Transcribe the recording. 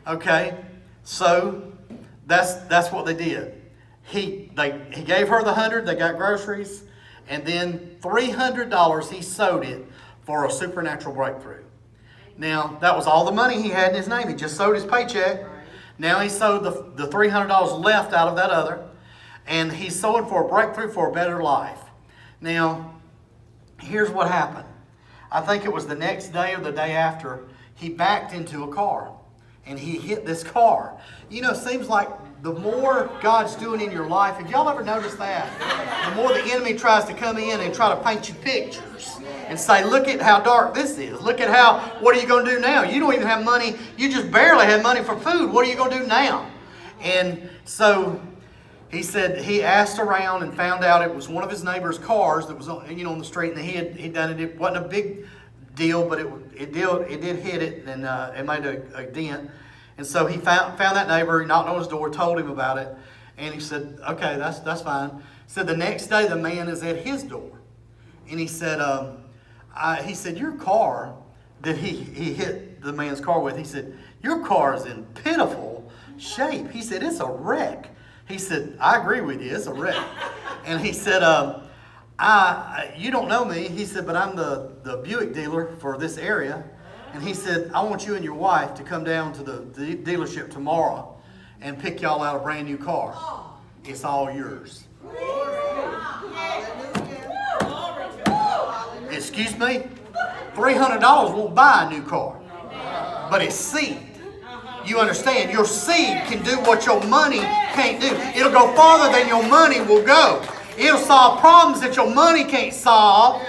Okay, so that's what they did. He gave her the 100. They got groceries, and then $300 he sowed it for a supernatural breakthrough. Now that was all the money he had in his name. He just sowed his paycheck. Now he sowed the $300 left out of that other, and he's sowing for a breakthrough for a better life. Now, here's what happened. I think it was the next day or the day after, he backed into a car, and he hit this car. You know, it seems like the more God's doing in your life, have y'all ever noticed that? The more the enemy tries to come in and try to paint you pictures and say, look at how dark this is. Look at what are you going to do now? You don't even have money. You just barely have money for food. What are you going to do now? And so he said he asked around and found out it was one of his neighbor's cars that was on the street, and he'd done it. It wasn't a big deal, but it did hit it, and it made a dent. And so he found that neighbor. He knocked on his door, told him about it, and he said, "Okay, that's fine." So the next day, the man is at his door, and he said, "Your car that he hit the man's car with," he said, "your car is in pitiful shape." He said, "It's a wreck." He said, "I agree with you, it's a wreck." And he said, "You don't know me." He said, "But I'm the Buick dealer for this area." And he said, "I want you and your wife to come down to the dealership tomorrow and pick y'all out a brand new car. It's all yours." Excuse me? $300 won't buy a new car, but it's seed. You understand? Your seed can do what your money can't do. It'll go farther than your money will go. It'll solve problems that your money can't solve.